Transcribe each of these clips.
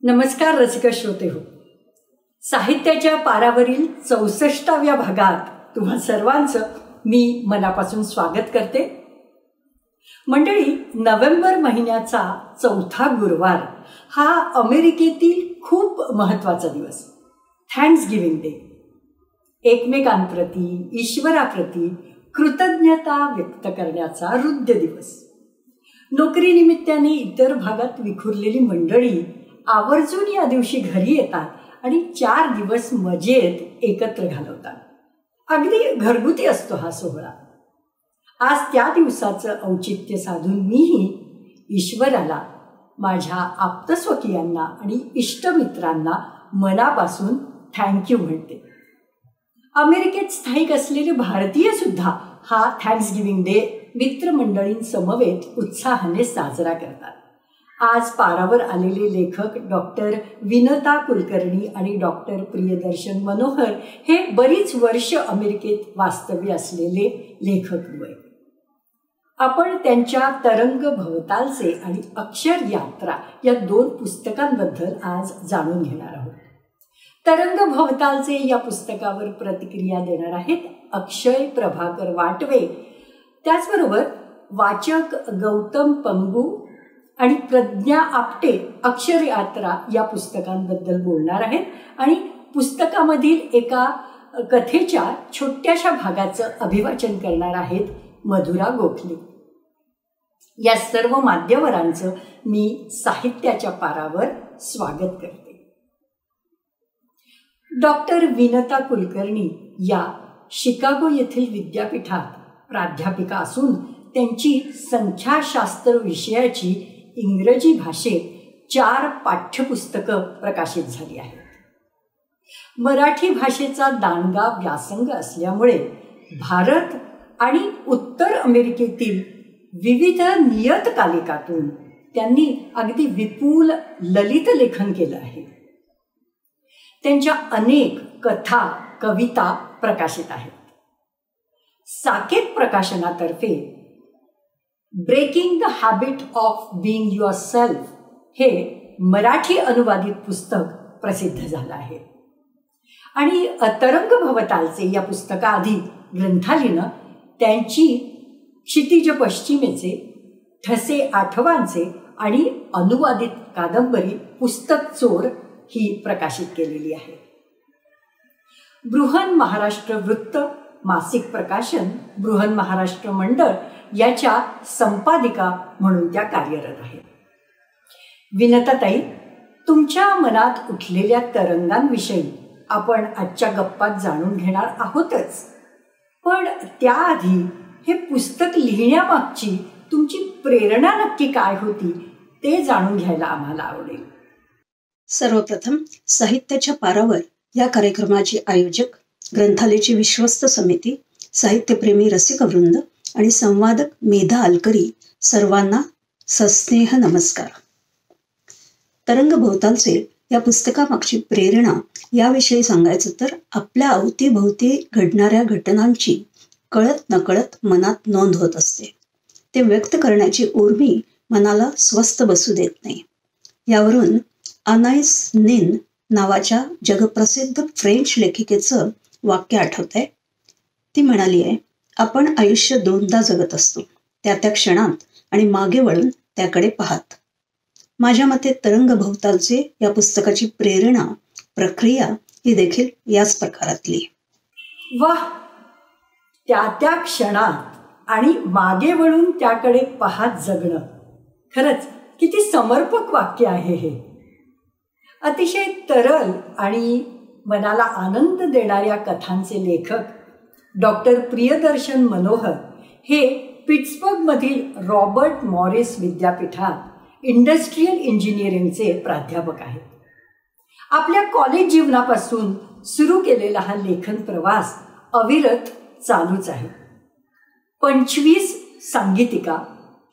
नमस्कार रसिक श्रोते हो. साहित्याच्या पारावरील 64व्या भागात तुम्हा सर्वांचं मी मनापासून स्वागत करते. मंडळी, नोव्हेंबर महिन्याचा चौथा गुरुवार हा अमेरिकेतील खूप महत्त्वाचा दिवस, थँक्सगिव्हिंग डे. एकमेकांप्रती, ईश्वराप्रती कृतज्ञता व्यक्त करण्याचा हृद्य दिवस. नोकरीनिमित्ताने इतर भागात विखुरलेली मंडळी आवर्जून या दिवशी घरी येतात आणि 4 दिवस मजेत एकत्र घालवतात. अगदी घरगुती असतो हा सोहळा. आज त्या दिवसाचं औचित्य साधून मीही ईश्वराला, माझ्या आप्तस्वकीयांना आणि इष्टमित्रांना मनापासून थँक्यू म्हणते. अमेरिकेत स्थायिक असलेले भारतीय सुद्धा हा थँक्सगिव्हिंग डे मित्रमंडळींसमवेत उत्साहाने साजरा करतात. आज पारावर आलेले लेखक डॉक्टर विनता कुलकर्णी आणि डॉक्टर प्रियदर्शन मनोहर हे बरीच वर्ष अमेरिकेत वास्तव्य असलेले लेखक होय. आपण त्यांच्या तरंग भवतालचे आणि अक्षर यात्रा या 2 पुस्तकांबद्दल आज जाणून घेणार आहोत. तरंग भवतालचे या पुस्तकावर प्रतिक्रिया देणार आहेत अक्षय प्रभाकर वाटवे. त्याचबरोबर वाचक गौतम पंगू आणि प्रज्ञा आपटे अक्षर यात्रा या पुस्तकांबद्दल बोलणार आहेत आणि पुस्तकामधील एका कथेच्या छोट्याशा भागाचं अभिवाचन करणार आहेत मधुरा गोखले. या सर्व मान्यवरांचं मी साहित्याच्या पारावर स्वागत करते. डॉक्टर विनता कुलकर्णी या शिकागो येथील विद्यापीठात प्राध्यापिका असून त्यांची संख्याशास्त्र विषयाची इंग्रजी भाषेत 4 पाठ्यपुस्तकं प्रकाशित झाली आहेत. मराठी भाषेचा दांडगा व्यासंग असल्यामुळे भारत आणि उत्तर अमेरिकेतील विविध नियतकालिकातून त्यांनी अगदी विपुल ललित लेखन केलं आहे. त्यांच्या अनेक कथा, कविता प्रकाशित आहेत. साकेत प्रकाशनातर्फे breaking the habit of being yourself हे मराठी अनुवादित पुस्तक प्रसिद्ध झालं आहे. आणि तरंग भवतालचे या पुस्तकाआधी ग्रंथालीनं त्यांची क्षितिज पश्चिमेचे, ठसे आठवांचे आणि अनुवादित कादंबरी पुस्तक चोर ही प्रकाशित केलेली आहे. बृहन महाराष्ट्र वृत्त मासिक प्रकाशन, बृहन महाराष्ट्र मंडळ याच्या संपादिका म्हणून त्या कार्यरत आहेत. विनताताई, तुमच्या मनात उठलेल्या तरंगांविषयी आपण आजच्या गप्पात जाणून घेणार आहोतच, पण त्याआधी हे पुस्तक लिहिण्यामागची तुमची प्रेरणा नक्की काय होती ते जाणून घ्यायला आम्हाला आवडेल. सर्वप्रथम साहित्याच्या पारावर या कार्यक्रमाचे आयोजक, ग्रंथालयाची विश्वस्त समिती, साहित्यप्रेमी रसिकवृंद आणि संवादक मेधा आलकरी सर्वांना सस्नेह नमस्कार. तरंग भवतालचे या पुस्तकामागची प्रेरणा याविषयी सांगायचं तर आपल्या अवतीभोवती घडणाऱ्या घटनांची कळत नकळत मनात नोंद होत असते. ते व्यक्त करण्याची उर्मी मनाला स्वस्थ बसू देत नाही. यावरून अनाईस नीन नावाच्या जगप्रसिद्ध फ्रेंच लेखिकेचं वाक्य आठवतंय. ती म्हणाली आहे, आपण आयुष्य 2दा जगत असतो, त्या क्षणात आणि मागे वळून त्याकडे पाहत. माझ्या मते तरंग भवतालचे या पुस्तकाची प्रेरणा, प्रक्रिया ही देखील याच प्रकारातली. वाह, त्या क्षणात आणि मागे वळून त्याकडे पाहत जगणं, खरंच किती समर्पक वाक्य आहे हे. अतिशय तरल आणि मनाला आनंद देणाऱ्या कथांचे लेखक डॉक्टर प्रियदर्शन मनोहर हे पिट्सबर्गमधील रॉबर्ट मॉरिस विद्यापीठात इंडस्ट्रियल इंजिनिअरिंगचे प्राध्यापक आहेत. आपल्या कॉलेज जीवनापासून सुरू केलेला हा लेखन प्रवास अविरत चालूच आहे. 25 सांगीतिका,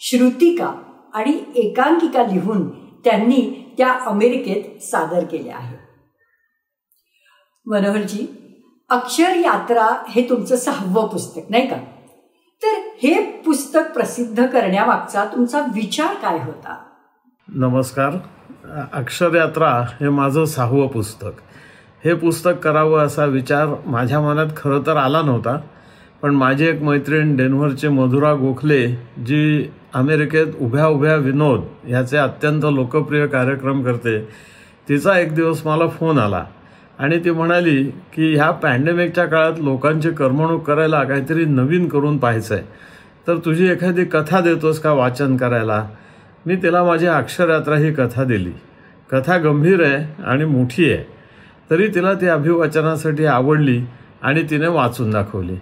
श्रुतिका आणि एकांकिका लिहून त्यांनी त्या अमेरिकेत सादर केल्या आहेत. मनोहरजी, अक्षर यात्रा हे तुमचं 6वं पुस्तक नाही का? तर हे पुस्तक प्रसिद्ध करण्यामागचा तुमचा विचार काय होता? नमस्कार. अक्षरयात्रा हे माझं 6वं पुस्तक. हे पुस्तक करावं असा विचार माझ्या मनात खरं तर आला नव्हता, पण माझी एक मैत्रीण डेन्व्हरचे मधुरा गोखले, जी अमेरिकेत उभ्या उभ्या विनोद ह्याचे अत्यंत लोकप्रिय कार्यक्रम करते, तिचा एक दिवस मला फोन आला आणि ती म्हणाली की ह्या पॅन्डेमिकच्या काळात लोकांची करमणूक करायला काहीतरी नवीन करून पाहायचं आहे, तर तुझी एखादी कथा देतोस का वाचन करायला. मी तिला माझी अक्षरयात्रा ही कथा दिली. कथा गंभीर आहे आणि मोठी आहे, तरी तिला ती अभिवाचनासाठी आवडली आणि तिने वाचून दाखवली.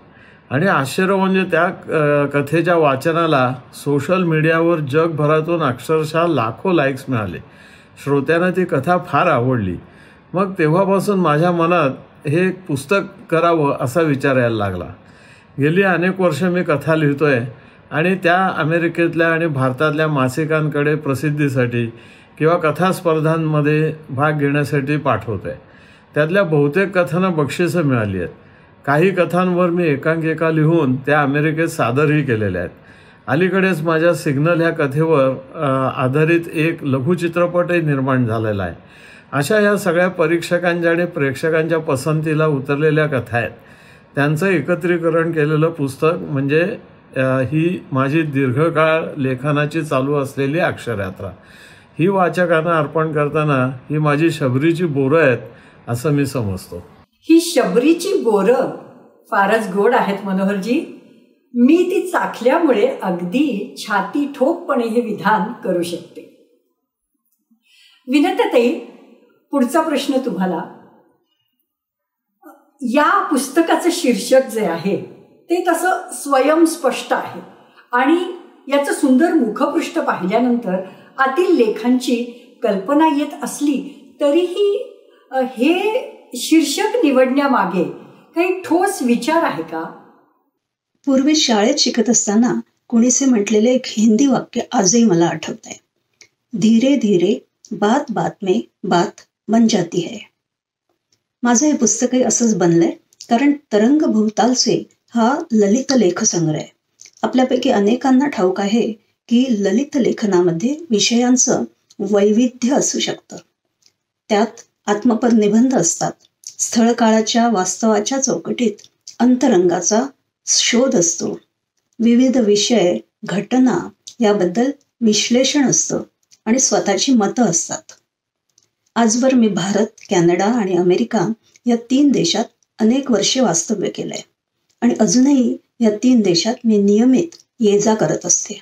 आणि आश्चर्य म्हणजे त्या कथेच्या वाचनाला सोशल मीडियावर जगभरातून अक्षरशः लाखो लाईक्स मिळाले. श्रोत्यांना ती कथा फार आवडली. मग तेव्हापासून माझ्या मनात हे एक पुस्तक करावं असा विचार यायला लागला. गेली अनेक वर्ष मी कथा लिहितोय आणि त्या अमेरिकेतल्या आणि भारतातल्या मासिकांकडे प्रसिद्धीसाठी किंवा कथा स्पर्धांमध्ये भाग घेण्यासाठी पाठवतो आहे. त्यातल्या बहुतेक कथांना बक्षिसं मिळाली आहेत. काही कथांवर मी एकांकिका लिहून त्या अमेरिकेत सादरही केलेल्या आहेत. अलीकडेच माझ्या सिग्नल ह्या कथेवर आधारित एक लघुचित्रपटही निर्माण झालेला आहे. अशा ह्या सगळ्या परीक्षकांच्या आणि प्रेक्षकांच्या पसंतीला उतरलेल्या कथा आहेत. त्यांचं एकत्रीकरण केलेलं पुस्तक म्हणजे ही माझी दीर्घकाळ लेखनाची चालू असलेली अक्षरयात्रा. ही वाचकांना अर्पण करताना ही माझी शबरीची बोरं आहेत असं मी समजतो. ही शबरीची बोरं फारच गोड आहेत मनोहरजी. मी ती चाखल्यामुळे अगदी छाती ठोकपणे हे विधान करू शकते. विनताताई, पुढचा प्रश्न तुम्हाला. या पुस्तकाचं शीर्षक जे आहे ते तसं स्वयंस्पष्ट आहे आणि याचं सुंदर मुखपृष्ठ पाहिल्यानंतर आतील लेखांची कल्पना येत असली तरीही हे शीर्षक निवडण्यामागे काही ठोस विचार आहे का? पूर्वी शाळेत शिकत असताना कोणीसे म्हटलेले एक हिंदी वाक्य आजही मला आठवत आहे. धीरे धीरे बात बात में बात बन जाती है. माझं हे पुस्तकही असंच बनलंय, कारण तरंग भोवतालचे हा ललित लेख संग्रह आहे. आपल्यापैकी अनेकांना ठाऊक आहे की ललित लेखनामध्ये विषयांचं वैविध्य असू शकतं. त्यात आत्मपद निबंध असतात. स्थळकाळाच्या वास्तवाच्या चौकटीत अंतरंगाचा शोध असतो. विविध विषय, घटना याबद्दल विश्लेषण असतं आणि स्वतःची मतं असतात. आजवर मी भारत, कॅनडा आणि अमेरिका या 3 देशात अनेक वर्षे वास्तव्य केलंय आणि अजूनही या 3 देशात मी नियमित ये जा करत असते.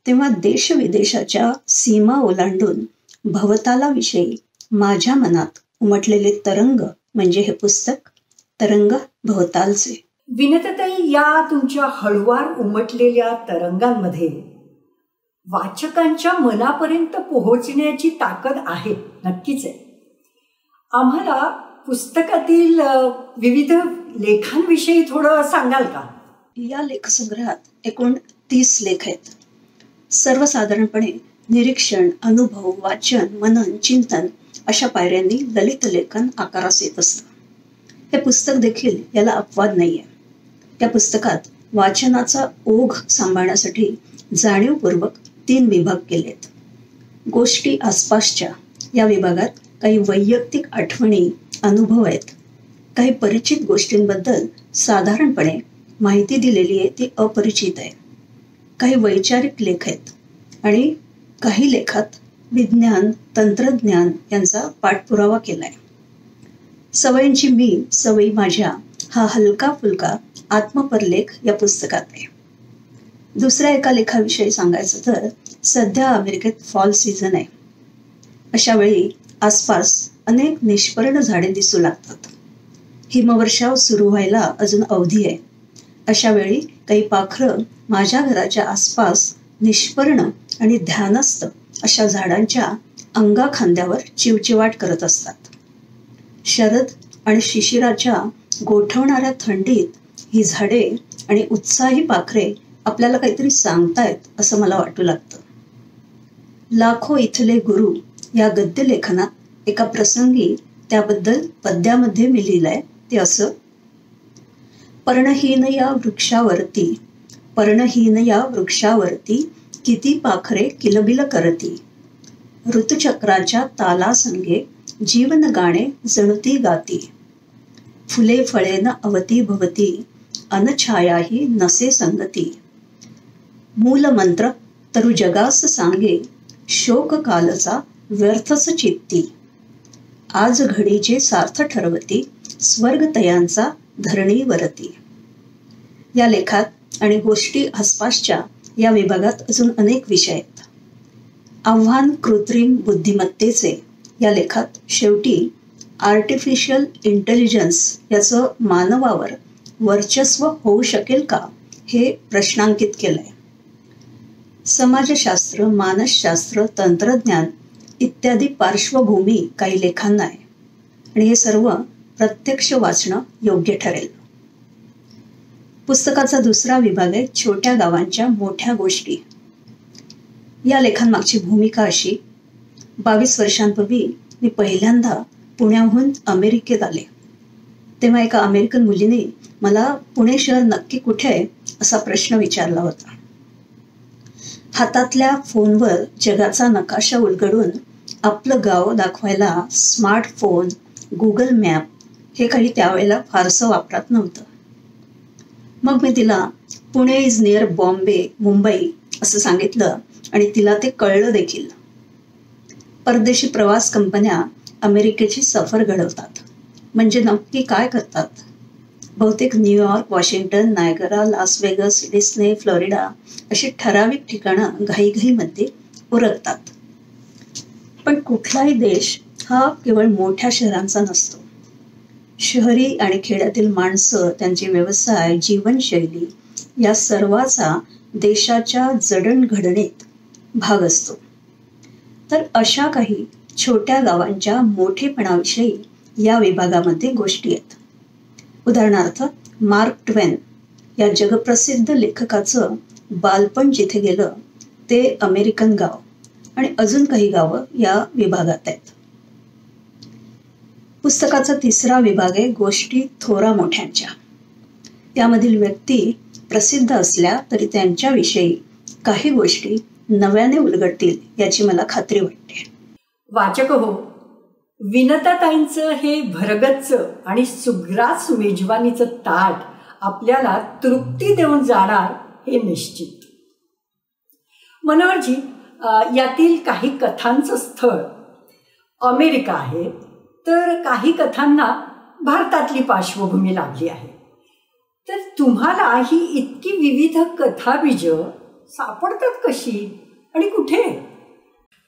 तेव्हा देशविदेशाच्या सीमा ओलांडून भवतालाविषयी माझ्या मनात उमटलेले तरंग म्हणजे हे पुस्तक तरंग भवतालचे. विनताताई, या तुमच्या हळुवार उमटलेल्या तरंगांमध्ये वाचकांच्या मनापर्यंत पोहोचण्याची ताकद आहे, नक्कीच आहे. आम्हाला पुस्तकातील विविध लेखांविषयी थोडं सांगाल का? या लेखसंग्रहात एकूण 30 लेख आहेत. सर्वसाधारणपणे निरीक्षण, अनुभव, वाचन, मनन, चिंतन अशा पायऱ्यांनी ललित लेखन आकारास येत असतं. हे पुस्तक देखील याला अपवाद नाहीये. या पुस्तकात वाचनाचा ओघ सांभाळण्यासाठी जाणीवपूर्वक 3 विभाग केलेत. गोष्टी आसपासच्या या विभागात काही वैयक्तिक आठवणी, अनुभव आहेत. काही परिचित गोष्टींबद्दल साधारणपणे माहिती दिलेली आहे, ती अपरिचित आहे. काही वैचारिक लेख आहेत आणि काही लेखात विज्ञान, तंत्रज्ञान यांचा पाठपुरावा केलाय. सवयींची मी, सवयी माझ्या हा हलका फुलका आत्मपरलेख या पुस्तकात आहे. दुसऱ्या एका लेखाविषयी सांगायचं तर सध्या अमेरिकेत फॉल सीझन आहे. अशा वेळी आसपास अनेक निष्पर्ण झाडे दिसू लागतात. हिमवर्षाव सुरू व्हायला अजून अवधी आहे. अशा वेळी काही पाखरं माझ्या घराच्या आसपास निष्पर्ण आणि ध्यानस्थ अशा झाडांच्या अंगाखांद्यावर चिवचिवाट करत असतात. शरद आणि शिशिराच्या गोठवणाऱ्या थंडीत ही झाडे आणि उत्साही पाखरे आपल्याला काहीतरी सांगतायत असं मला वाटू लागतं. लाखो इथले गुरु या गद्य लेखनात एका प्रसंगी त्याबद्दल पद्यामध्ये मी लिहिलंय ते असं. पर्णहीन या वृक्षावरती, पर्णहीन या वृक्षावरती किती पाखरे किलबिल करती. ऋतुचक्राच्या तालासंगे जीवन गाणे जणुती गाती. फुले फळेन अवती भवती अनछायाही नसे संगती. मूलमंत्र तरु जगास सांगे शोक कालचा व्यर्थच चित्ती. आज घडीचे सार्थ ठरवती स्वर्गतयांचा धरणीवरती. या लेखात आणि गोष्टी आसपासच्या या विभागात अजून अनेक विषय आहेत. आव्हान कृत्रिम बुद्धिमत्तेचे या लेखात शेवटी आर्टिफिशियल इंटेलिजन्स याचं मानवावर वर्चस्व होऊ शकेल का हे प्रश्नांकित केलंय. समाजशास्त्र, मानसशास्त्र, तंत्रज्ञान इत्यादी पार्श्वभूमी काही लेखांना आहे आणि हे सर्व प्रत्यक्ष वाचणं योग्य ठरेल. पुस्तकाचा दुसरा विभाग आहे छोट्या गावांच्या मोठ्या गोष्टी. या लेखांमागची भूमिका अशी: 22 वर्षांपूर्वी मी पहिल्यांदा पुण्याहून अमेरिकेत आले. तेव्हा एका अमेरिकन मुलीने मला पुणे शहर नक्की कुठे आहे असा प्रश्न विचारला होता. हातातल्या फोनवर जगाचा नकाशा उलगडून आपलं गाव दाखवायला स्मार्टफोन, गुगल मॅप हे काही त्यावेळेला फारसं वापरात नव्हतं. मग मी तिला पुणे इज नियर बॉम्बे, मुंबई असं सांगितलं आणि तिला ते कळलं देखील. परदेशी प्रवास कंपन्या अमेरिकेची सफर घडवतात. म्हणजे नक्की काय करतात? बहुतेक New York, Washington, Niagara, Las Vegas, Disney, Florida अशी ठराविक ठिकाणं घाईघाईमध्ये उरकतात. पण कुठलाही देश हा केवळ मोठ्या शहरांचा नसतो. शहरी आणि खेड्यातील माणसं, त्यांचे व्यवसाय, जीवनशैली या सर्वाचा देशाच्या जडणघडणीत भाग असतो. तर अशा काही छोट्या गावांच्या मोठेपणाविषयी या विभागामध्ये गोष्टी आहेत. उदाहरणार्थ, मार्क ट्वेन या जगप्रसिद्ध लेखकाचं बालपण जिथे गेलं ते अमेरिकन गाव आणि अजून काही गावं या विभागात आहेत. पुस्तकाचा तिसरा विभाग आहे गोष्टी थोरा मोठ्यांच्या. त्यामधील व्यक्ती प्रसिद्ध असल्या तरी त्यांच्याविषयी काही गोष्टी नव्याने उलगडतील याची मला खात्री वाटते. वाचक हो, विनताताईंचं हे भरगच्च आणि सुग्रास मेजवानीचं ताट आपल्याला तृप्ती देऊन जाणार हे निश्चित. मनोहरजी, यातील काही कथांचं स्थळ अमेरिका आहे, तर काही कथांना भारतातली पार्श्वभूमी लाभली आहे. तर तुम्हाला ही इतकी विविध कथाबीज सापडतात कशी आणि कुठे?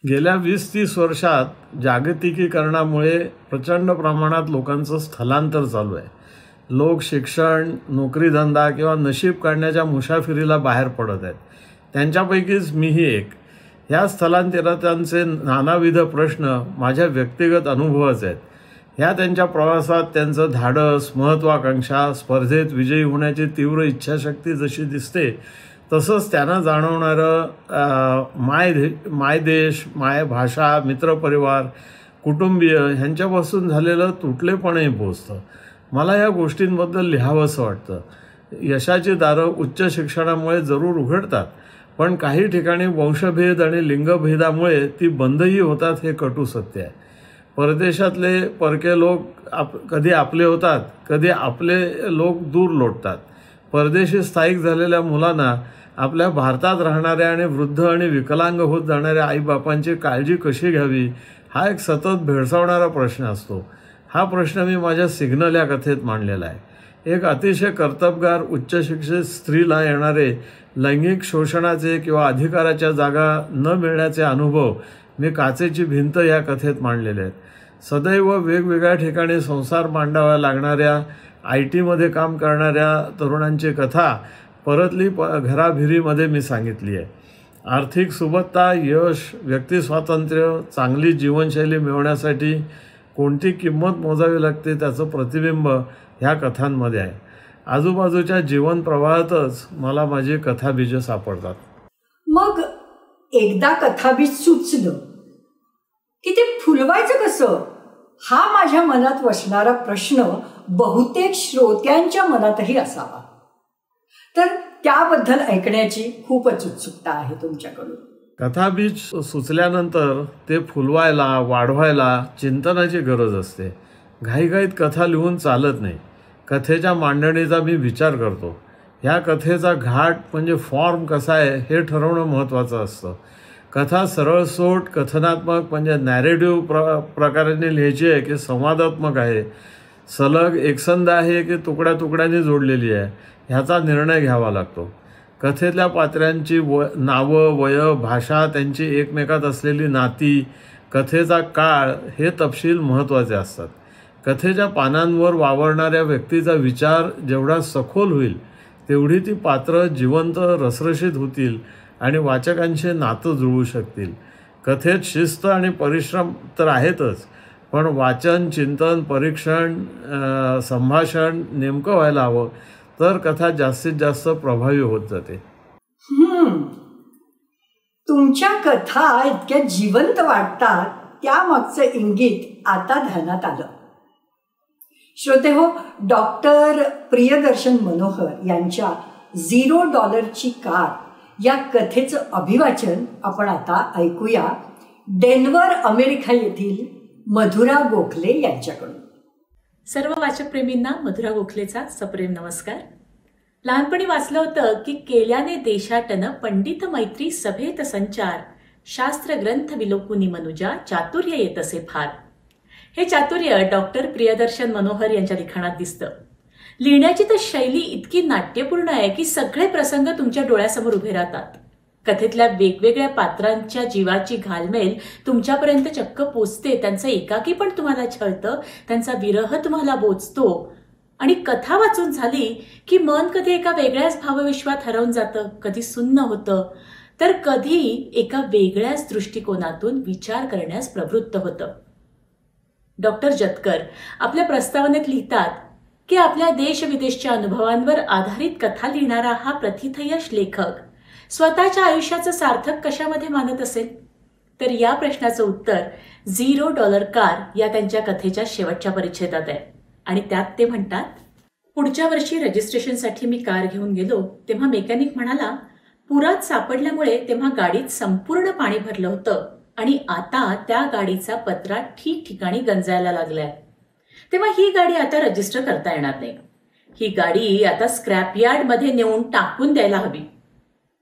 गेल्या 20-30 वर्षात जागतिकीकरणामुळे प्रचंड प्रमाणात लोकांचं स्थलांतर चालू आहे. लोक शिक्षण, नोकरीधंदा किंवा नशीब काढण्याच्या मुसाफिरीला बाहेर पडत आहेत. त्यांच्यापैकीच मीही एक. ह्या स्थलांतरितांचे नानाविध प्रश्न माझ्या व्यक्तिगत अनुभवाचे आहेत. ह्या त्यांच्या प्रवासात त्यांचं धाडस, महत्त्वाकांक्षा, स्पर्धेत विजयी होण्याची तीव्र इच्छाशक्ती जशी दिसते, तसंच त्यांना जाणवणारं मायदेश, मायभाषा, मित्रपरिवार, कुटुंबीय ह्यांच्यापासून झालेलं तुटलेपणही पोचतं. मला या गोष्टींबद्दल लिहावंसं वाटतं. यशाची दारं उच्च शिक्षणामुळे जरूर उघडतात, पण काही ठिकाणी वंशभेद आणि लिंगभेदामुळे ती बंदही होतात हे कटू सत्य आहे. परदेशातले परके लोक कधी आपले होतात, कधी आपले लोक दूर लोटतात. परदेशी स्थायिक झालेल्या मुलांना आपल्या भारतात राहणाऱ्या आणि वृद्ध आणि विकलांग होत जाणाऱ्या आईबापांची काळजी कशी घ्यावी हा एक सतत भेडसावणारा प्रश्न असतो. हा प्रश्न मी माझ्या सिग्नल या कथेत मांडलेला आहे. एक अतिशय कर्तबगार उच्च शिक्षित स्त्रीला येणारे लैंगिक शोषणाचे किंवा अधिकाराच्या जागा न मिळण्याचे अनुभव मी काचेची भिंत या कथेत मांडलेले आहेत. सदैव वेगवेगळ्या ठिकाणी संसार मांडावा लागणाऱ्या IT काम करणाऱ्या तरुणांची कथा परतली घराभिरीमध्ये मी सांगितली आहे. आर्थिक सुबत्ता, यश, व्यक्तिस्वातंत्र्य, चांगली जीवनशैली मिळवण्यासाठी कोणती किंमत मोजावी लागते त्याचं प्रतिबिंब ह्या कथांमध्ये आहे. आजूबाजूच्या जीवन प्रवाहातच मला माझी कथाबीज सापडतात. मग एकदा कथाबीज सुचलं की ते फुलवायचं कसं हा माझ्या मनात वसणारा प्रश्न बहुतेक श्रोत्यांच्या मनातही असावा. तर त्याबद्दल ऐकण्याची खूपच उत्सुकता आहे तुमच्याकडून. कथाबीज सुचल्यानंतर ते फुलवायला वाढवायला चिंतनाची गरज असते. घाईघाईत कथा लिहून चालत नाही. कथेच्या मांडणीचा मी विचार करतो. ह्या कथेचा घाट म्हणजे फॉर्म कसा आहे हे ठरवणं महत्त्वाचं असतं. कथा सरळसोट कथनात्मक म्हणजे नॅरेटिव्ह प्रकाराने लिहायची आहे की संवादात्मक आहे, सलग एकसंध आहे की तुकड्या तुकड्यांनी जोडलेली आहे, ह्याचा निर्णय घ्यावा लागतो. कथेतल्या पात्र्यांची नावं, वय, भाषा, त्यांची एकमेकात असलेली नाती, कथेचा काळ हे तपशील महत्त्वाचे असतात. कथेच्या पानांवर वावरणाऱ्या व्यक्तीचा विचार जेवढा सखोल होईल तेवढी ती पात्र जिवंत रसरशीत होतील आणि वाचकांशी नातं जुळू शकतील. कथेत शिस्त आणि परिश्रम तर आहेतच, पण वाचन, चिंतन, परीक्षण, संभाषण नेमकं व्हायला हवं, तर कथा जास्तीत जास्त प्रभावी होत जाते. तुमच्या कथा इतक्या जिवंत वाटतात त्यामागचं इंगित आता ध्यानात आलं. श्रोते हो, डॉक्टर प्रियदर्शन मनोहर यांच्या $0 कार या कथेचं अभिवाचन आपण आता ऐकूया डेन्व्हर, अमेरिका येथील मधुरा गोखले यांच्याकडून. सर्व वाचकप्रेमींना मधुरा गोखलेचा सप्रेम नमस्कार. लहानपणी वाचलं होतं की केल्याने देशाटन पंडित मैत्री सभेत संचार, शास्त्र ग्रंथ विलोकुनी मनुजा चातुर्य येतसे फार. हे चातुर्य डॉक्टर प्रियदर्शन मनोहर यांच्या लिखाणात दिसतं. लिहिण्याची तर शैली इतकी नाट्यपूर्ण आहे की सगळे प्रसंग तुमच्या डोळ्यासमोर उभे राहतात. कथेतल्या वेगवेगळ्या पात्रांच्या जीवाची घालमेल तुमच्यापर्यंत चक्क पोचते. त्यांचं एकाकी पण तुम्हाला छळतं, त्यांचा विरह तुम्हाला बोचतो. आणि कथा वाचून झाली की मन कधी एका वेगळ्याच भावविश्वात हरवून जातं, कधी सुन्न होतं, तर कधी एका वेगळ्याच दृष्टिकोनातून विचार करण्यास प्रवृत्त होतं. डॉक्टर जतकर आपल्या प्रस्तावनेत लिहितात की आपल्या देश-विदेशच्या अनुभवांवर आधारित कथा लिहिणारा हा प्रथितयश लेखक स्वतःच्या आयुष्याचं सार्थक कशामध्ये मानत असेल? तर या प्रश्नाचं उत्तर $0 कार या त्यांच्या कथेच्या शेवटच्या परिच्छेदात आहे. आणि त्यात ते म्हणतात, पुढच्या वर्षी रजिस्ट्रेशनसाठी मी कार घेऊन गेलो तेव्हा मेकॅनिक म्हणाला, पुरात सापडल्यामुळे तेव्हा गाडीत संपूर्ण पाणी भरलं होतं आणि आता त्या गाडीचा पत्रा ठिकठिकाणी गंजायला लागलाय. तेव्हा ही गाडी आता रजिस्टर करता येणार नाही. ही गाडी आता स्क्रॅप यार्डमध्ये नेऊन टाकून द्यायला हवी.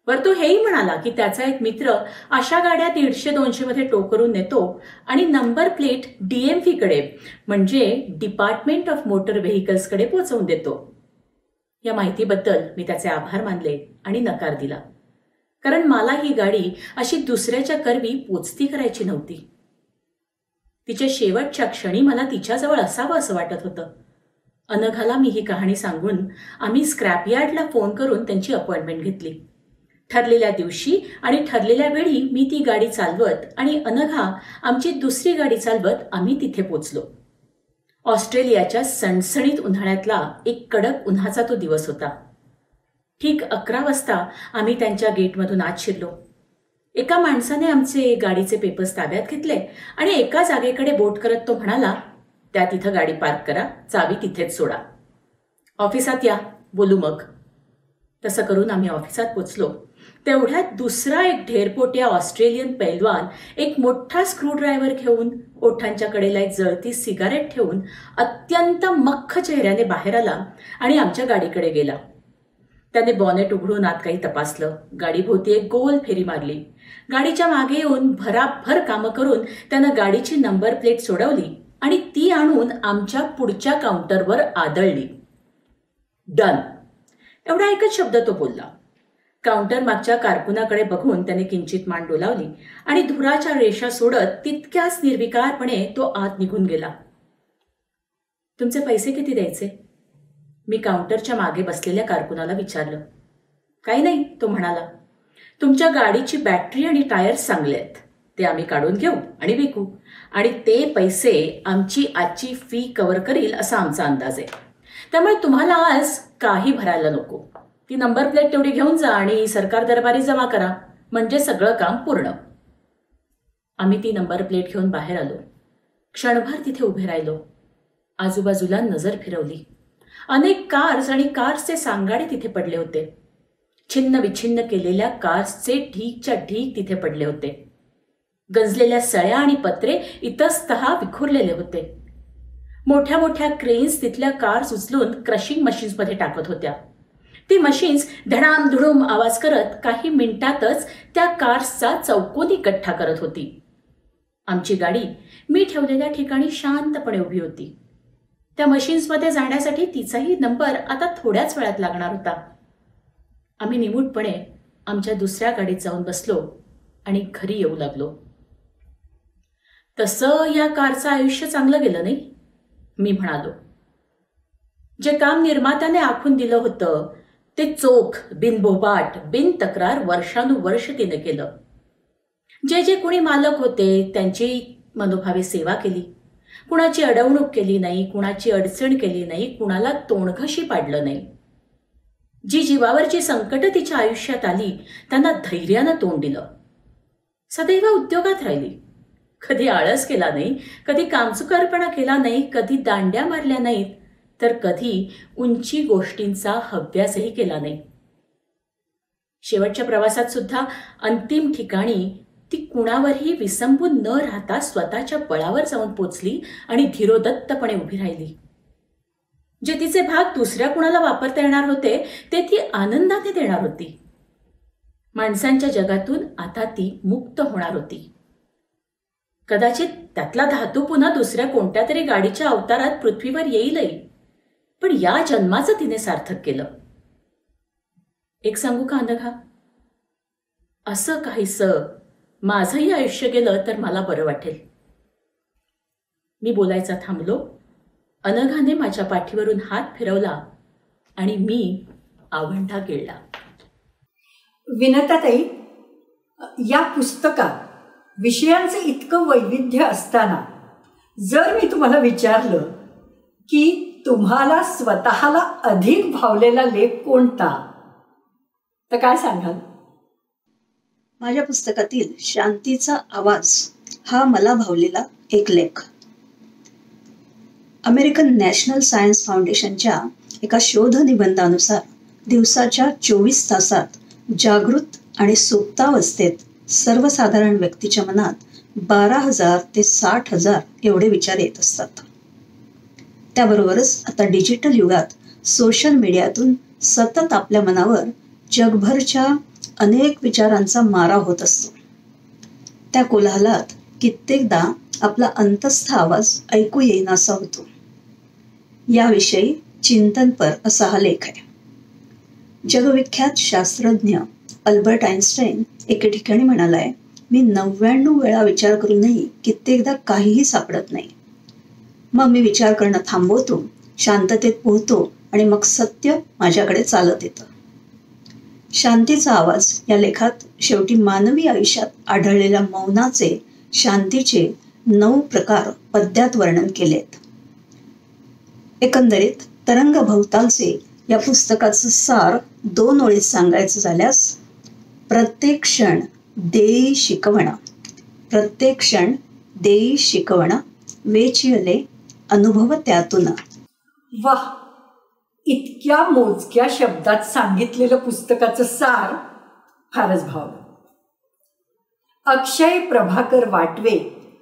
वर तो हेही म्हणाला की त्याचा एक मित्र अशा गाड्या 150-200 मध्ये टो करून नेतो आणि नंबर प्लेट DMV कडे म्हणजे डिपार्टमेंट ऑफ मोटर व्हेकल्स कडे पोहोचवून देतो. या माहितीबद्दल मी त्याचे आभार मानले आणि नकार दिला, कारण मला ही गाडी अशी दुसऱ्याच्या करवी पोचती करायची नव्हती. तिच्या शेवटच्या क्षणी मला तिच्याजवळ असावं असं वाटत होतं. अनघाला मी ही कहाणी सांगून आम्ही स्क्रॅप यार्डला फोन करून त्यांची अपॉइंटमेंट घेतली. ठरलेल्या दिवशी आणि ठरलेल्या वेळी मी ती गाडी चालवत आणि अनघा आमची दुसरी गाडी चालवत आम्ही तिथे पोचलो. ऑस्ट्रेलियाच्या सणसणीत उन्हाळ्यातला एक कडक उन्हाचा तो दिवस होता. ठीक 11 वाजता आम्ही त्यांच्या गेटमधून आत शिरलो. एका माणसाने आमचे गाडीचे पेपर्स ताब्यात घेतले आणि एका जागेकडे बोट करत तो म्हणाला, त्या तिथं गाडी पार्क करा, चावी तिथेच सोडा. ऑफिसात या, बोलू मग. तसं करून आम्ही ऑफिसात पोचलो. तेवढ्यात दुसरा एक ढेरपोट्या ऑस्ट्रेलियन पैलवान एक मोठा स्क्रूड्रायव्हर घेऊन ओठांच्या कडेला एक जळती सिगारेट ठेवून अत्यंत मख्ख चेहऱ्याने बाहेर आला आणि आमच्या गाडीकडे गेला. त्याने बॉनेट उघडून आत काही तपासलं. गाडीभोवती एक गोल फेरी मारली. गाडीच्या मागे येऊन भराभर कामं करून त्यानं गाडीची नंबर प्लेट सोडवली आणि ती आणून आमच्या पुढच्या काउंटरवर आदळली. डन, एवढा एकच शब्द तो बोलला. काउंटर मागच्या कारकुनाकडे बघून त्याने किंचित मान डोलावली आणि धुराच्या रेषा सोडत तितक्याच निर्विकारपणे तो आत निघून गेला. तुमचे पैसे किती द्यायचे? मी काउंटरच्या मागे बसलेल्या कारकुनाला विचारलं. काही नाही, तो म्हणाला. तुमच्या गाडीची बॅटरी आणि टायर्स चांगले आहेत, ते आम्ही काढून घेऊ आणि विकू आणि ते पैसे आमची आजची फी कव्हर करील असा आमचा अंदाज आहे. त्यामुळे तुम्हाला आज काही भरायला नको. ती नंबर प्लेट तेवढी घेऊन जा आणि सरकार दरबारी जमा करा, म्हणजे सगळं काम पूर्ण. आम्ही ती नंबर प्लेट घेऊन बाहेर आलो. क्षणभर तिथे उभे राहिलो. आजूबाजूला नजर फिरवली. अनेक कार्स आणि कार्सचे सांगाडे तिथे पडले होते. छिन्न विछिन्न केलेल्या कार्सचे ढीकच्या ढीक तिथे पडले होते. गंजलेल्या सळ्या आणि पत्रे इतस्तः विखुरलेले होते. मोठ्या मोठ्या क्रेन्स तिथल्या कार्स उचलून क्रशिंग मशीन्समध्ये टाकत होत्या. ती मशीन्स धडाम धुडूम आवाज करत काही मिनिटातच त्या कार्सचा चौकोनी गठ्ठा करत होती. आमची गाडी मी ठेवलेल्या ठिकाणी शांतपणे उभी होती. त्या मशीन्समध्ये जाण्यासाठी तिचाही नंबर आता थोड्याच वेळात लागणार होता. आम्ही निमूटपणे आमच्या दुसऱ्या गाडीत जाऊन बसलो आणि घरी येऊ लागलो. तसं या कारचं आयुष्य चांगलं गेलं नाही, मी म्हणालो. जे काम निर्मात्याने आखून दिलं होतं ते चोख, बिनबोबाट, बिन तक्रार वर्षानुवर्ष तिने केलं. जे जे कोणी मालक होते त्यांची मनोभावे सेवा केली. कुणाची अडवणूक केली नाही, कुणाची अडचण केली नाही, कुणाला तोंडघशी पाडलं नाही. जी जीवावरची संकटं तिच्या आयुष्यात आली त्यांना धैर्यानं तोंड दिलं. सदैव उद्योगात राहिली. कधी आळस केला नाही, कधी कामचुकारपणा केला नाही, कधी दांड्या मारल्या नाहीत, तर कधी उंची गोष्टींचा हव्यासही केला नाही. शेवटच्या प्रवासात सुद्धा अंतिम ठिकाणी ती कुणावरही विसंबून न राहता स्वतःच्या बळावर जाऊन पोचली आणि धीरोदत्तपणे उभी राहिली. जे तिचे भाग दुसऱ्या कुणाला वापरता येणार होते ते ती आनंदाने देणार होती. माणसांच्या जगातून आता ती मुक्त होणार होती. कदाचित त्यातला धातू पुन्हा दुसऱ्या कोणत्या तरी गाडीच्या अवतारात पृथ्वीवर येईलही, पण या जन्माचं तिने सार्थक केलं. एक सांगू का अनघा, असं काहीसं माझंही आयुष्य गेलं तर मला बरं वाटेल. मी बोलायचा थांबलो. अनघाने माझ्या पाठीवरून हात फिरवला आणि मी आवंढा गिळला. विनताताई, या पुस्तकात विषयांचे इतकं वैविध्य असताना जर मी तुम्हाला विचारलं की तुम्हाला स्वतःला अधिक भावलेला लेख कोणता, तर काय सांगाल? माझ्या पुस्तकातील शांतीचा आवाज हा मला भावलेला एक लेख. अमेरिकन नॅशनल सायन्स फाउंडेशनच्या एका शोध निबंधानुसार दिवसाच्या 24 तासात जागृत आणि सुप्तावस्थेत सर्वसाधारण व्यक्तीच्या मनात 12,000 ते 60,000 एवढे विचार येत असतात. त्याबरोबरच आता डिजिटल युगात सोशल मीडियातून सतत आपल्या मनावर जगभरच्या अनेक विचारांचा मारा होत असतो. त्या कोलाहलात कित्येकदा आपला अंतस्थ आवाज ऐकू येईनासा होतो. याविषयी चिंतनपर असा हा लेख आहे. जगविख्यात शास्त्रज्ञ अल्बर्ट आइन्स्टाईन एके ठिकाणी म्हणालाय, मी 99 वेळा विचार करूनही कित्येकदा काहीही सापडत नाही. मग मी विचार करणं थांबवतो, शांततेत पोहतो आणि मग सत्य माझ्याकडे चालत येतं. शांतीचा आवाज या लेखात शेवटी मानवी आयुष्यात आढळलेल्या मौनाचे, शांतीचे 9 प्रकार पद्यात वर्णन केलेत. एकंदरीत तरंग भवतालचे या पुस्तकाचं सार 2 ओळीत सांगायचं झाल्यास, प्रत्येक क्षण देई शिकवण, प्रत्येक क्षण देई शिकवण, वेचियले अनुभव त्यातून. वाह, इतक्या मोजक्या शब्दात सांगितलेलं पुस्तकाचं सार फारच भावलं. अक्षय प्रभाकर वाटवे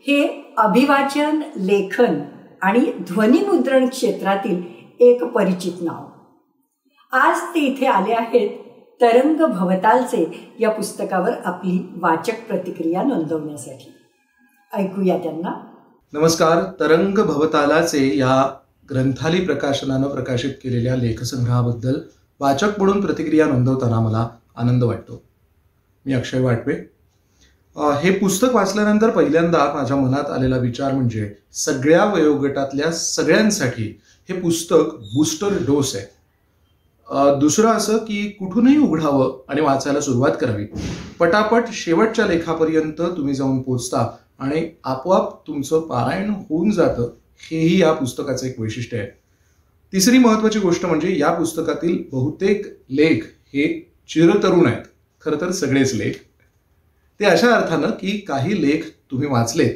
हे अभिवाचन, लेखन आणि ध्वनिमुद्रण क्षेत्रातील एक परिचित नाव. आज ते इथे आले आहेत तरंग भवतालचे या पुस्तकावर आपली वाचक प्रतिक्रिया नोंदवण्यासाठी. ऐकूया त्यांना. नमस्कार. तरंग भवतालाचे या ग्रंथाली प्रकाशनानं प्रकाशित केलेल्या लेखसंग्रहाबद्दल वाचक म्हणून प्रतिक्रिया नोंदवताना मला आनंद वाटतो. मी अक्षय वाटवे. हे पुस्तक वाचल्यानंतर पहिल्यांदा माझ्या मनात आलेला विचार म्हणजे सगळ्या वयोगटातल्या सगळ्यांसाठी हे पुस्तक बूस्टर डोस आहे. दुसरं असं की कुठूनही उघडावं आणि वाचायला सुरुवात करावी. पटापट शेवटच्या लेखापर्यंत तुम्ही जाऊन पोचता आणि आपोआप तुमचं पारायण होऊन जातं. हेही या पुस्तकाचं एक वैशिष्ट्य आहे. तिसरी महत्त्वाची गोष्ट म्हणजे या पुस्तकातील बहुतेक लेख हे चिरतरुण आहेत. खरं तर सगळेच लेख. ते अशा अर्थानं की काही लेख तुम्ही वाचलेत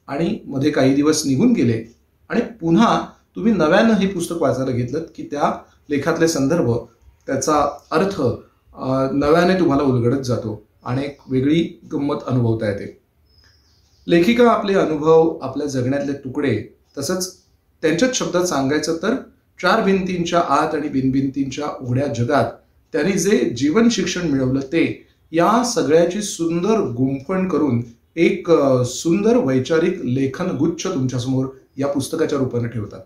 आणि मध्ये काही दिवस निघून गेले आणि पुन्हा तुम्ही नव्यानं हे पुस्तक वाचायला घेतलं की त्या लेखातले संदर्भ, त्याचा अर्थ नव्याने तुम्हाला उलगडत जातो आणि एक वेगळी गंमत अनुभवता येते. लेखिका आपले अनुभव, आपल्या जगण्यातले तुकडे, तसंच त्यांच्याच शब्दात सांगायचं तर 4 भिंतींच्या आत आणि बिनभिंतींच्या उघड्या जगात त्यांनी जे जीवन शिक्षण मिळवलं ते या सगळ्याची सुंदर गुंफण करून एक सुंदर वैचारिक लेखनगुच्छ तुमच्यासमोर या पुस्तकाच्या रूपाने ठेवतात.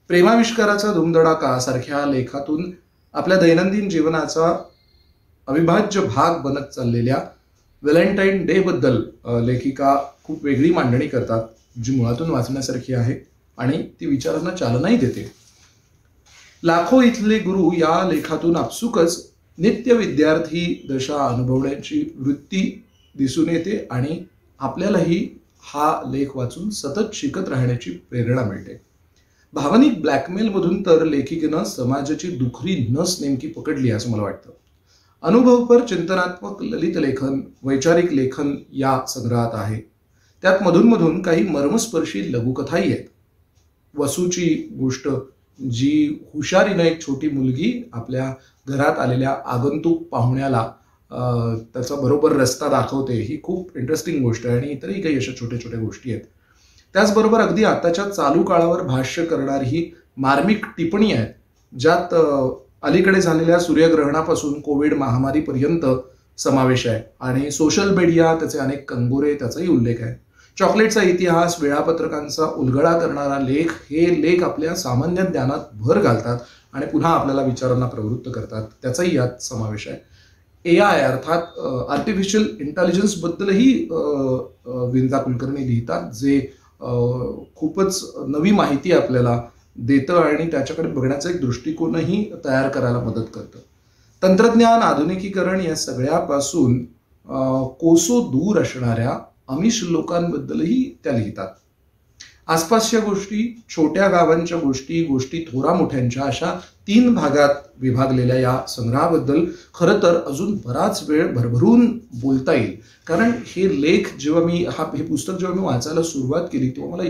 प्रेमाविष्काराचा धुमधडाका सारख्या लेखातून आपल्या दैनंदिन जीवनाचा अविभाज्य भाग बनत चाललेल्या व्हॅलेंटाईन डे बद्दल लेखिका खूप वेगळी मांडणी करतात, जी मुळातून वाचण्यासारखी आहे आणि ती विचारांना चालनाही देते. लाखो इथले गुरु या लेखातून आपसुकच नित्य विद्यार्थी दशा अनुभवण्याची वृत्ती दिसून येते आणि आपल्यालाही हा लेख वाचून सतत शिकत राहण्याची प्रेरणा मिळते. भावनिक ब्लॅकमेलमधून तर लेखिकेनं समाजाची दुखरी नस नेमकी पकडली असं मला वाटतं. अनुभवपर चिंतनात्मक ललित लेखन, वैचारिक लेखन या संग्रहात आहे. त्यात मधून काही मर्मस्पर्शी लघुकथाही आहेत. वसूची गोष्ट, जी हुशारीनं एक छोटी मुलगी आपल्या घरात आलेल्या आगंतुक पाहुण्याला त्याचा बरोबर रस्ता दाखवते, ही खूप इंटरेस्टिंग गोष्ट आहे. आणि इतरही काही अशा छोट्या छोट्या गोष्टी आहेत. त्याचबरोबर अगदी आताच्या चालू काळावर भाष्य करणारी ही मार्मिक टिप्पणी आहेत, ज्यात अलीकडे झालेल्या सूर्यग्रहणापासून कोविड महामारीपर्यंत समावेश आहे आणि सोशल मीडिया, त्याचे अनेक कंगोरे, त्याचाही उल्लेख आहे. चॉकलेटचा इतिहास, वेळापत्रकांचा उलगडा करणारा लेख, हे लेख आपल्या सामान्य ज्ञानात भर घालतात आणि पुन्हा आपल्याला विचारांना प्रवृत्त करतात, त्याचाही यात समावेश आहे. AI अर्थात आर्टिफिशियल इंटेलिजन्सबद्दलही विंदा कुलकर्णी लिहितात, जे खूपच नवी माहिती आपल्याला देतं आणि त्याच्याकडे बघण्याचा एक दृष्टिकोनही तयार करायला मदत करतं. तंत्रज्ञान, आधुनिकीकरण या सगळ्यापासून कोसो दूर असणाऱ्या अमिष लोकांबद्दलही त्या लिहितात. आसपासच्या गोष्टी, छोट्या गावांच्या गोष्टी थोरा मोठ्यांच्या, अशा 3 भागात विभागलेल्या या संग्रहाबद्दल खरं तर अजून बराच वेळ भरभरून बोलता येईल. कारण हे लेख जेव्हा मी हे पुस्तक जेव्हा मी वाचायला सुरुवात केली तेव्हा मला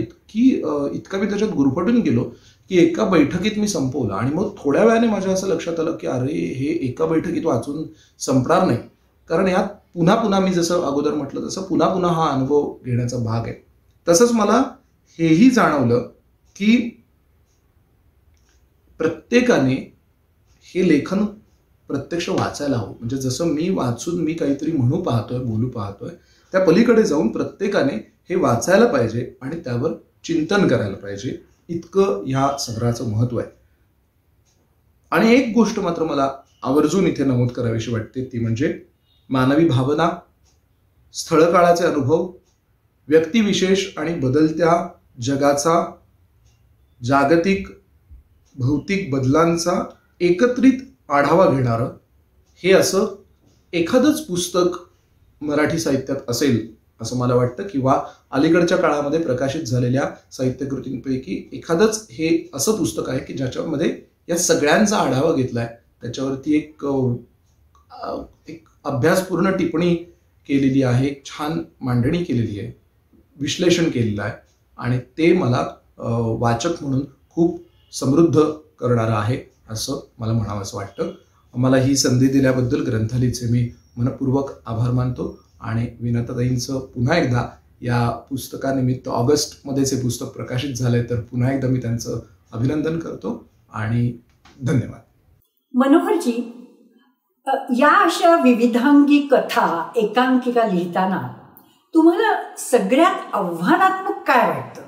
इतका मी त्याच्यात गुरफटून गेलो की एका बैठकीत मी संपवलं. आणि मग थोड्या वेळाने माझ्या असं लक्षात आलं की अरे, हे एका बैठकीत वाचून संपणार नाही, कारण यात पुन्हा मी जसं अगोदर म्हटलं तसं पुन्हा हा अनुभव घेण्याचा भाग आहे. तसंच मला हेही जाणवलं की प्रत्येकाने हे लेखन प्रत्यक्ष वाचायला हवं. म्हणजे जसं मी वाचून मी काहीतरी म्हणू पाहतोय, बोलू पाहतोय, त्या पलीकडे जाऊन प्रत्येकाने हे वाचायला पाहिजे आणि त्यावर चिंतन करायला पाहिजे, इतकं ह्या संग्रहाचं महत्व आहे. आणि एक गोष्ट मात्र मला आवर्जून इथे नमूद करावीशी वाटते, ती म्हणजे मानवी भावना, स्थळकाळाचे अनुभव, व्यक्तिविशेष आणि बदलत्या जगाचा, जागतिक भौतिक बदलांचा एकत्रित आढावा घेणारं हे असं एखादंच पुस्तक मराठी साहित्यात असेल असं मला वाटतं, किंवा अलीकडच्या काळामध्ये प्रकाशित झालेल्या साहित्यकृतींपैकी एखादंच हे असं पुस्तक आहे की ज्याच्यामध्ये या सगळ्यांचा आढावा घेतलाय, त्याच्यावरती एक अभ्यासपूर्ण टिप्पणी केलेली आहे, एक छान मांडणी केलेली आहे, विश्लेषण केलेलं आहे आणि ते मला वाचक म्हणून खूप समृद्ध करणारं आहे असं मला म्हणावंसं वाटतं. मला ही संधी दिल्याबद्दल ग्रंथालयाचे मी मनपूर्वक आभार मानतो आणि विनताताईंचं पुन्हा एकदा या पुस्तकानिमित्त, ऑगस्टमध्येच हे पुस्तक प्रकाशित झालंय, तर पुन्हा एकदा मी त्यांचं अभिनंदन करतो आणि धन्यवाद. मनोहरजी, या अशा विविधांगी कथा, एकांकिका लिहिताना तुम्हाला सगळ्यात आव्हानात्मक काय वाटतं?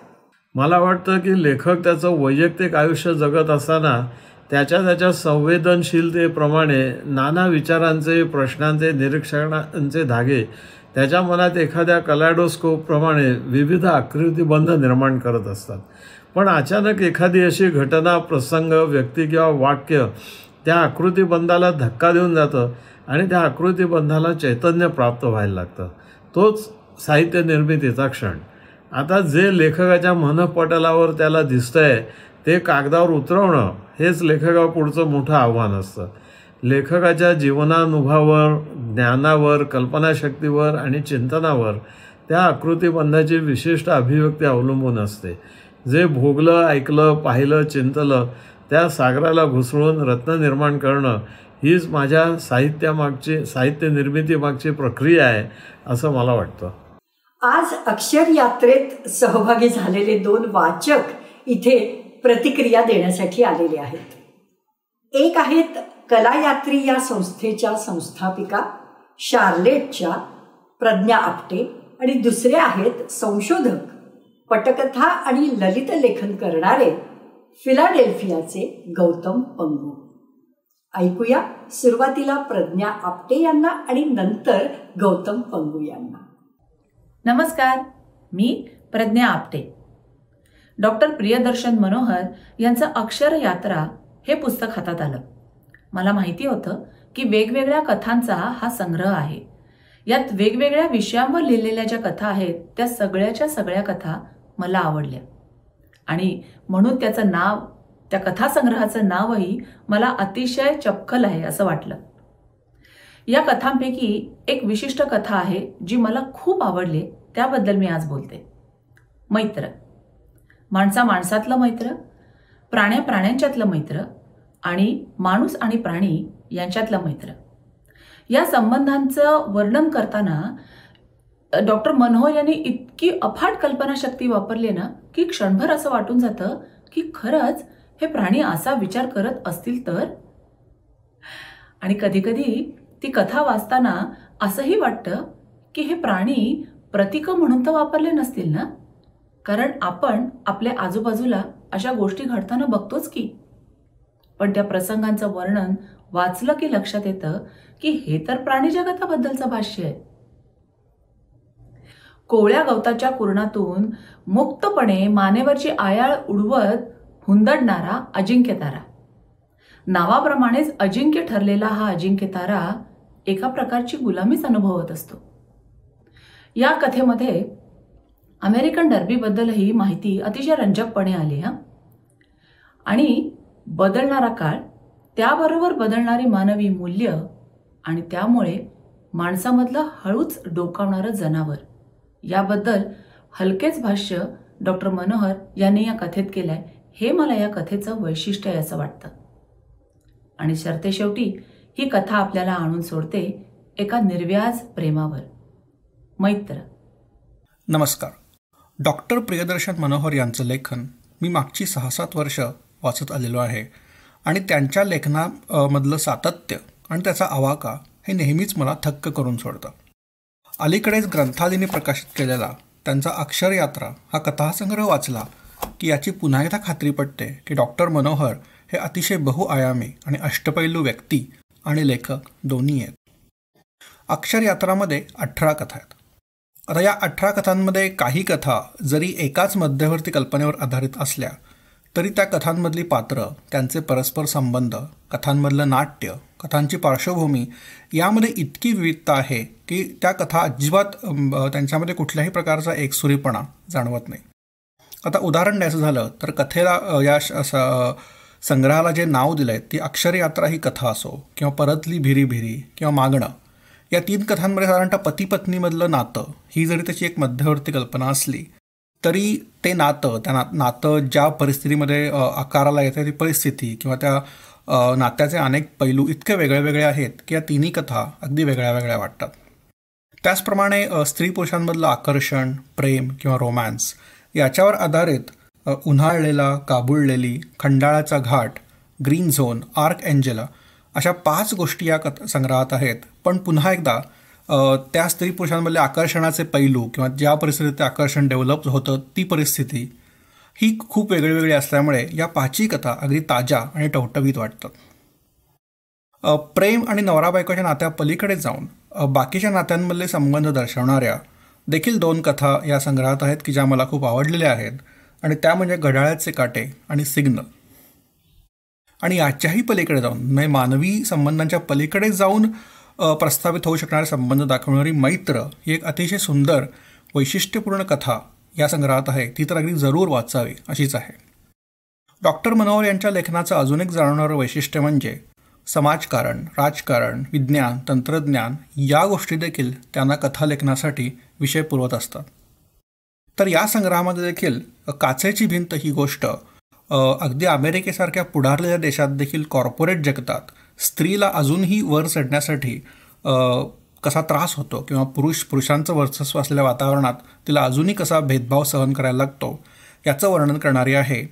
मला वाटतं की लेखक त्याचं वैयक्तिक आयुष्य जगत असताना त्याच्या संवेदनशीलतेप्रमाणे नाना विचारांचे, प्रश्नांचे, निरीक्षणांचे धागे त्याच्या मनात एखाद्या कलॅडोस्कोपप्रमाणे विविध आकृतिबंध निर्माण करत असतात. पण अचानक एखादी अशी घटना, प्रसंग, व्यक्ती किंवा वाक्य त्या आकृतिबंधाला धक्का देऊन जातं आणि त्या आकृतिबंधाला चैतन्य प्राप्त व्हायला लागतं. तोच साहित्य निर्मितीचा क्षण. आता जे लेखकाच्या मनपटलावर त्याला दिसतंय ते कागदावर उतरवणं हेच लेखकापुढचं मोठं आव्हान असतं. लेखकाच्या जीवनानुभवावर, ज्ञानावर, कल्पनाशक्तीवर आणि चिंतनावर त्या आकृतिबंधाची विशिष्ट अभिव्यक्ती अवलंबून असते. जे भोगलं, ऐकलं, पाहिलं, चिंतलं त्या सागराला घुसळून रत्न निर्माण करणं हीच माझ्या साहित्य निर्मितीमागची प्रक्रिया आहे असं मला वाटतं. आज अक्षर यात्रेत सहभागी झालेले 2 वाचक इथे प्रतिक्रिया देण्यासाठी आलेले आहेत. एक आहेत कलायात्री या संस्थेच्या संस्थापिका शार्लेटच्या प्रज्ञा आपटे आणि दुसरे आहेत संशोधक, पटकथा आणि ललित लेखन करणारे फिलाडेल्फियाचे गौतम पंगू. ऐकूया सुरुवातीला प्रज्ञा आपटे यांना आणि नंतर गौतम पंगू यांना. नमस्कार, मी प्रज्ञा आपटे. डॉक्टर प्रियदर्शन मनोहर यांचं अक्षर यात्रा हे पुस्तक हातात आलं. मला माहिती होतं की वेगवेगळ्या कथांचा हा संग्रह आहे. यात वेगवेगळ्या विषयांवर लिहिलेल्या ज्या कथा आहेत त्या सगळ्या कथा मला आवडल्या आणि म्हणून त्याचं नाव, त्या कथासंग्रहाचं नावही मला अतिशय चपखल आहे असं वाटलं. या कथांपैकी एक विशिष्ट कथा आहे जी मला खूप आवडली, त्याबद्दल मी आज बोलते. मैत्र. माणसातलं मैत्र, प्राण्यांच्यातलं मैत्र आणि माणूस आणि प्राणी यांच्यातलं मैत्र. या संबंधांचं वर्णन करताना डॉक्टर मनोहर यांनी इतकी अफाट कल्पनाशक्ती वापरली ना की क्षणभर असं वाटून जातं की खरंच हे प्राणी असा विचार करत असतील तर. आणि कधीकधी ती कथा वाचताना असंही वाटतं की हे प्राणी प्रतीकं म्हणून तर वापरले नसतील ना, कारण आपण आपल्या आजूबाजूला अशा गोष्टी घडताना बघतोच की. पण त्या प्रसंगांचं वर्णन वाचलं की लक्षात येतं की हे तर प्राणी जगताबद्दलचं भाष्य आहे. कोवळ्या गवताच्या कुरणातून मुक्तपणे मानेवरची आयाळ उडवत हुंदडणारा अजिंक्य तारा. नावाप्रमाणेच अजिंक्य ठरलेला हा अजिंक्य तारा एका प्रकारची गुलामीच अनुभवत असतो. या कथेमध्ये अमेरिकन डर्बीबद्दलही माहिती अतिशय रंजकपणे आली आणि बदलणारा काळ, त्याबरोबर बदलणारी मानवी मूल्य आणि त्यामुळे माणसामधलं हळूच डोकावणारं जनावर, याबद्दल हलकेच भाष्य डॉक्टर मनोहर यांनी या कथेत केलंय. हे मला या कथेचं वैशिष्ट्य आहे असं वाटतं. आणि शेवटी ही कथा आपल्याला आणून सोडते एका निर्व्याज प्रेमावर. मैत्र. नमस्कार. डॉक्टर प्रियदर्शन मनोहर यांचं लेखन मी मागची 6-7 वर्ष वाचत आलेलो आहे आणि त्यांच्या लेखनामधलं सातत्य आणि त्याचा आवाका हे नेहमीच मला थक्क करून सोडतं. अलीकडेच ग्रंथालयाने प्रकाशित केलेला त्यांचा अक्षर यात्रा हा कथासंग्रह वाचला की याची पुन्हा एकदा खात्री पटते की डॉक्टर मनोहर हे अतिशय बहुआयामी आणि अष्टपैलू व्यक्ती आणि लेखक दोन्ही आहेत. अक्षर यात्रामध्ये 18 कथा आहेत. आता या 18 कथांमध्ये काही कथा जरी एकाच मध्यवर्ती कल्पनेवर आधारित असल्या तरी त्या कथांमधली पात्रं, त्यांचे परस्पर संबंध, कथांमधलं नाट्य, कथांची पार्श्वभूमी यामध्ये इतकी विविधता आहे की त्या कथा अजिबात त्यांच्यामध्ये कुठल्याही प्रकारचा एकसुरीपणा जाणवत नाही. आता उदाहरण द्यायचं झालं तर कथेला या संग्रहाला जे नाव दिलं आहे ती अक्षर यात्रा ही कथा असो किंवा परतली भिरी भिरी किंवा मागणं, या 3 कथांमध्ये साधारणतः पती पत्नीमधलं नातं ही जरी त्याची एक मध्यवर्ती कल्पना असली तरी ते नातं, त्या नातं ज्या परिस्थितीमध्ये आकाराला येते ती परिस्थिती किंवा त्या नात्याचे अनेक पैलू इतके वेगळे वेगळे आहेत की या तिन्ही कथा अगदी वेगळ्या वेगळ्या वाटतात. त्याचप्रमाणे स्त्री पुरुषांमधलं आकर्षण, प्रेम किंवा रोमॅन्स याच्यावर आधारित उन्हाळलेला, काबुळलेली, खंडाळाचा घाट, ग्रीन झोन, आर्क एंजेला अशा 5 गोष्टी या संग्रहात आहेत. पण पुन्हा एकदा त्या स्त्री पुरुषांमधल्या आकर्षणाचे पैलू किंवा ज्या परिस्थितीत ते आकर्षण डेव्हलप होतं ती परिस्थिती ही खूप वेगळी असल्यामुळे या 5ही कथा अगदी ताज्या आणि टवटवीत वाटतात. प्रेम आणि नवरा बायकोच्या नात्या पलीकडे जाऊन बाकीच्या नात्यांमधले संबंध दर्शवणाऱ्या देखील 2 कथा या संग्रहात आहेत की ज्या मला खूप आवडलेल्या आहेत आणि त्या म्हणजे घड्याळाचे काटे आणि सिग्नल. आणि याच्याही पलीकडे जाऊन म्हणजे मानवी संबंधांच्या पलीकडे जाऊन प्रस्थापित होऊ शकणारे संबंध दाखवणारी मैत्र ही एक अतिशय सुंदर वैशिष्ट्यपूर्ण कथा या संग्रहात आहे. ती तर अगदी जरूर वाचावी अशीच आहे. डॉक्टर मनोहर यांच्या लेखनाचं अजून एक जाणवणारं वैशिष्ट्य म्हणजे समाजकारण, राजकारण, विज्ञान, तंत्रज्ञान या गोष्टी देखील त्यांना कथालेखनासाठी विषय पुरवत असतात. तर या संग्रहामध्ये देखील काचेची भिंत ही गोष्ट अगदी अमेरिकेसारख्या पुढारलेल्या देशात देखील कॉर्पोरेट जगतात स्त्रीला अजूनही वर चढण्यासाठी कसा त्रास होतो किंवा पुरुषांचं वर्चस्व असलेल्या वातावरणात तिला अजूनही कसा भेदभाव सहन करायला लागतो याचं वर्णन करणारी आहे.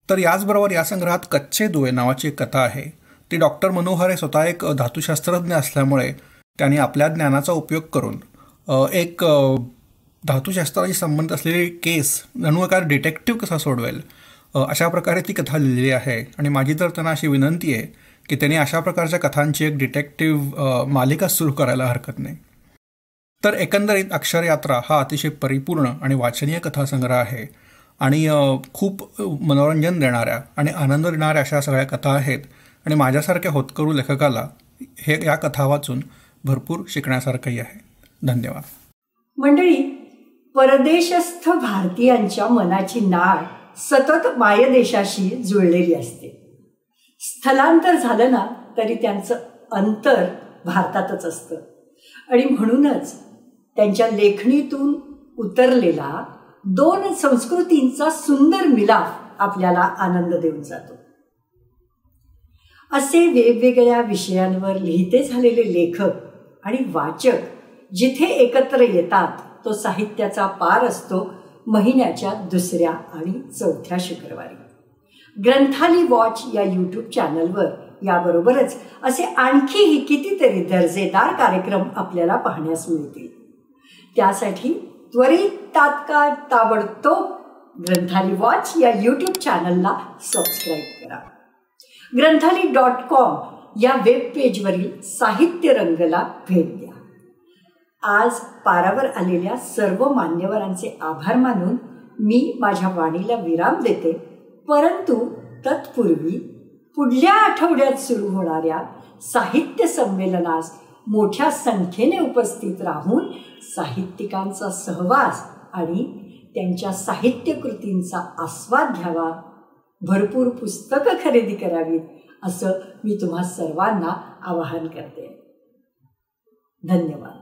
तर याचबरोबर या संग्रहात कच्चे दुवे नावाची एक कथा आहे. ती डॉक्टर मनोहर हे स्वतः एक धातुशास्त्रज्ञ असल्यामुळे त्यांनी आपल्या ज्ञानाचा उपयोग करून एक धातुशास्त्राशी संबंधित असलेली केस जणू एका डिटेक्टिव्ह कसा सोडवेल अशा प्रकारे ती कथा लिहिलेली आहे. आणि माझी तर त्यांना अशी विनंती आहे की त्यांनी अशा प्रकारच्या कथांची एक डिटेक्टिव्ह मालिका सुरू करायला हरकत नाही. तर एकंदरीत अक्षरयात्रा हा अतिशय परिपूर्ण आणि वाचनीय कथासंग्रह आहे आणि खूप मनोरंजन देणाऱ्या आणि आनंद देणाऱ्या अशा सगळ्या कथा आहेत. आणि माझ्यासारख्या होतकरू लेखकाला या कथा वाचून भरपूर शिकण्यासारखंही आहे. धन्यवाद. मंडळी, परदेशस्थ भारतीयांच्या मनाची नाळ सतत मायदेशाशी जुळलेली असते. स्थलांतर झालं ना तरी त्यांचं अंतर भारतातच असतं आणि म्हणूनच त्यांच्या लेखणीतून उतरलेला 2 संस्कृतींचा सुंदर मिलाफ आपल्याला आनंद देऊन जातो. असे वेगवेगळ्या विषयांवर लिहिते झालेले लेखक आणि वाचक जिथे एकत्र येतात तो साहित्याचा पार असतो महिन्याच्या 2ऱ्या आणि 4थ्या शुक्रवारी. ग्रंथाली वॉच या यूट्यूब चॅनलवर याबरोबरच असे आणखीही कितीतरी दर्जेदार कार्यक्रम आपल्याला पाहण्यास मिळतील. त्यासाठी त्वरित तात्काळ ताबडतोब ग्रंथाली वॉच या यूट्यूब चॅनलला सबस्क्राईब करा. ग्रंथाली.com या वेब पेजवरील साहित्य रंगला भेट द्या. आज पारावर आलेल्या सर्व मान्यवरांचे आभार मानून मी माझ्या वाणीला विराम देते. परंतु तत्पूर्वी पुढल्या आठवड्यात सुरू होणाऱ्या साहित्य संमेलनास मोठ्या संख्येने उपस्थित राहून साहित्यिकांचा सहवास आणि त्यांच्या साहित्यकृतींचा आस्वाद घ्यावा, भरपूर पुस्तकं खरेदी करावीत असं मी तुम्हा सर्वांना आवाहन करते. धन्यवाद.